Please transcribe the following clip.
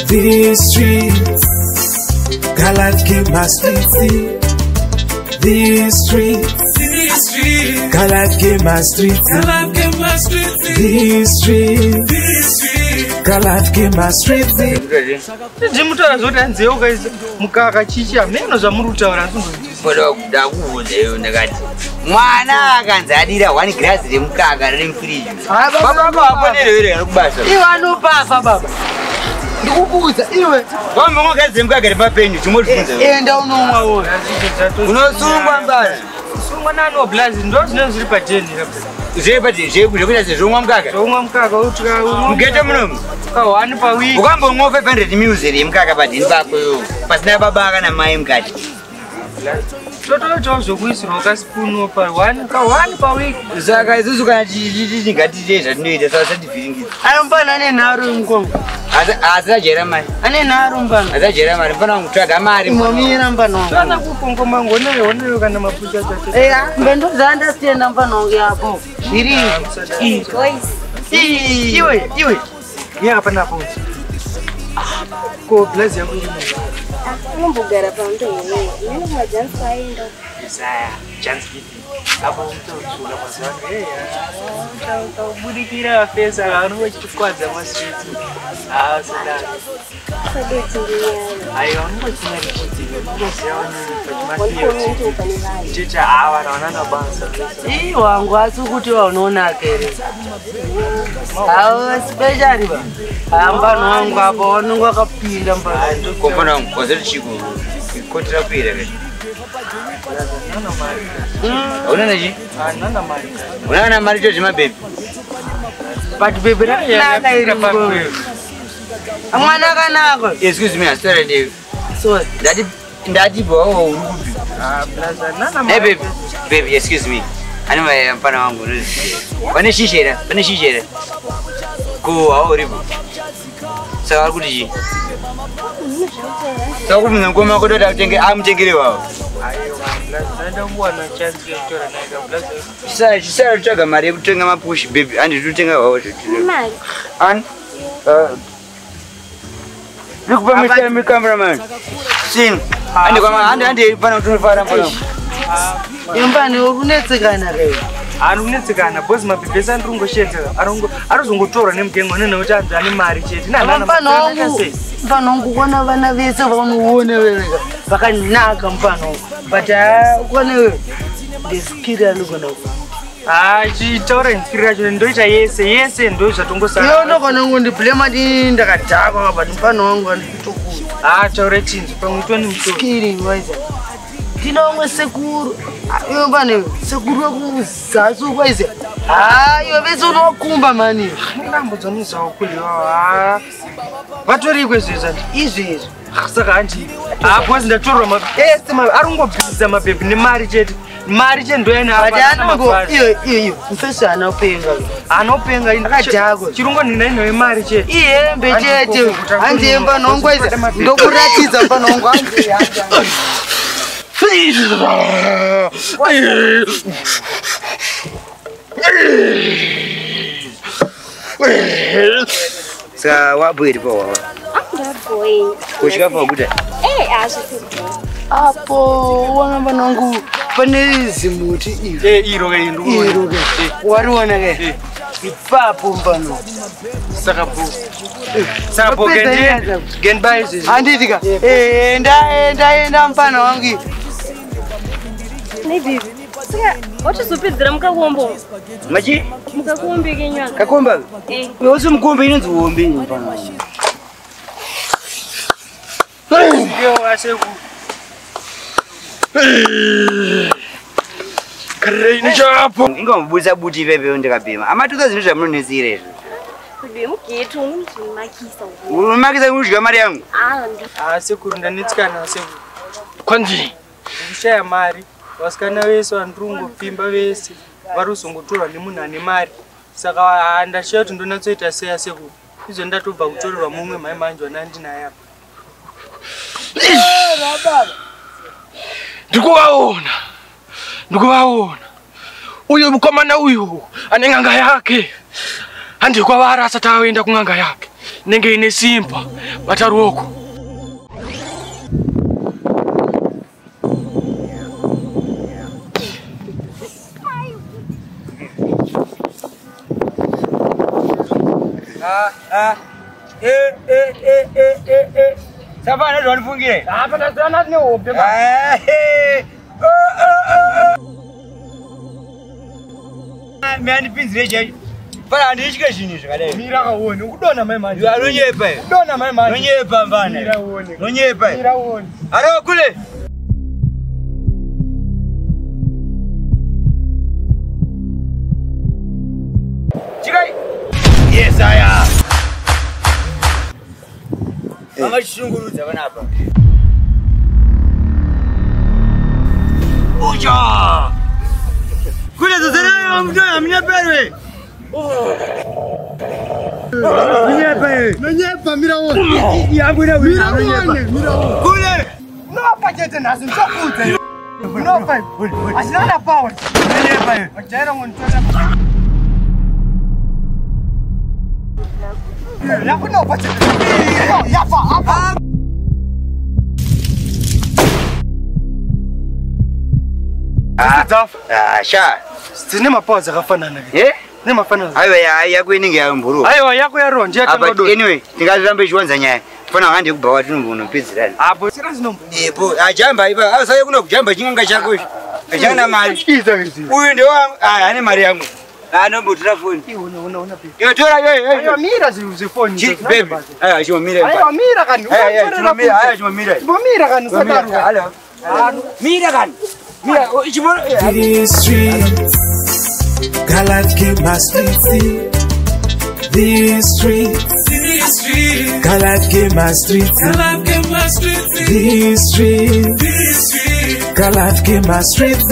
These streets, God life came my streets. These streets, God life came my streets. These streets, God life came my streets. Ndimutaura zvotanzeo guys mukaka chicha meno zvamurutaura bodo ndakuudzeyo ndakati mwana akanzadira 1 glass remukaka riri mfriji baba vaponere here kubasa iwe anopafa baba ndikukuudza iwe wambo ngazi mukaka repapenyu chimotifunza enda unomwa wo unosungwa mbara sungwa nano blazi ndo zvinenge zviri pajeni zvekuita sezvomwa mukaka zvomwa mukaka utika mugete munomu ka1 pawiki ukambomwa 500 ml remukaka padhini pakoyo pasina baba kana mai mukati totoitawo zvokuisirwa kasipunu ka1 pawiki saka isusu kana tingatiite zvatinoita sasativiringidza anombana ane nharo mukongo asi ajera mari ane nharo mbana asi ajera mari mfana kutsvaga mari mwamira mbana sana kukongomango oneyo kana mapucha chacho eya mbendozandasiyenda mbana wangu yapo zviri iwe yakapanapo ko blazi yako iri unombogara pamuto here nene majansi aenda isaya chance apo mtotsula mazano utaubudikira afesa vanhu vachitikwadza maswiti sadari aiwa unongochina ripoti ungoziva vanana basa wangu asi kuti vaunoonaka here specially mbano wangu apa wanonge wakapinda kompana wangu kwaziri chiku kotira kuira Una chi? Una mari cho ma baby. But baby rakanaka iri mukuru. Amwana akanaka. Excuse me, sorry dear. So, ndati bo uri kupi? Plaza nana mari. Hey baby, excuse me. Ani mai mpana wangu. Pane shishera. Ko auribo. Saka kuti chi? Saka kuti ngoma kodota kutenge amutengere wao. Chisara kutsvaga mari yekutenga mapushi baby andi totenga wawo mari an ndikupa mr cameraman sin andi pana kuti unofara mbona imbani unetsekana kai unetsekana boss mabibesa ndingoshedza arozongotorwa nemutengo nenokuti anzi ane mari chete mpano wangu kuona vana vese vaunoona wewe vakanaka mpano wangu but kuona wewe ndeskiri anogona chitaura inskiri racho ndoita yese ndo zvatongosara iyo ndogona ngondiblema ndi ndakadhakwa but mpano wangu anditokuda taura chinzi pamwe toni muskiri waiza tina umwe sekuru iyo mbane sekuru wekuzasi ukwaiza iwe vese unokumba mani ndambodzwa muzawokuliwa vatori kwezvezvo izvezvo saka handi because ndatorwa arongobvisa mabhebhi nemari chete ndoyanaiyo mfesi anopenga akadhakwa chirungo ndinaino yemari chete ihembe chete hanzemba nongwaiza ndokuratidza panongo saka wabwiri pawawa kuchikafa kuda apo wana vanangu pane zimuti iro wariona ke ipapo mbano saka po genbai handitika ndaenda mpana wangu wachizopedzera mukakombo machi mukakombe kenywana kakomba yose mukombe inonzi uombe mpana Kareni chapo. Ingombuza buti pepe ndikabhema. Amatuka zvinhu zvamunonetsira izvo. Kubhemugetu unomakisa. Unomakisa kudya mari yangu? Sekuru ndanetsikana sekuru. Kwanzi kushaya mari. Vasikana vese vandurungopimba vese varuzongotorwa nemunhu ane mari. Saka ndashiya kuti ndonatsoita seya sekuru. Izvo ndatobva kutorerwa mumwe mai mhanje wanandinaye apa. Ndikuvaona uyu mukomana uyu ane ng'anga yake handikwavari asati aenda kung'anga yake nenge ine simba bata ruoko. Savana don't forget. But that's not no. Man, pins rage. But I need to get you. Mira one, who don't know my man. You are on your pay. Don't know my man. On your pavana. On your pay. Mira one. I don't cool it. Yes, I am. How much sugar is an apple? Oh, yeah. Good as I'm not better. Sha. Sinema pause kafanana. Eh? Nema fanana. Aiwa yakweninga yamburu. Aiwa yako ya ronje akangodo. Anyway, tingazirambe chiwanza nyaya. Fana handi kubawa tunombono pedzirani. Apo sira zinombo. Epo ajamba ipa. Asaye kuno kujamba chinganga chako. Achana mali. Uyu ndio ane mali yangu. Anombotura phone. Una pi. Yo tora yo. Ayo mira zifoni. Baby. Ayo chimomira. Ayo mira kani. Ayo chimomira. Ayo chimomira. Chimomira kani sataru. Hello. Mira kani. Mira chimomira. These streets, God life keep my streets. These streets, God life keep my streets. These streets, God life keep my streets.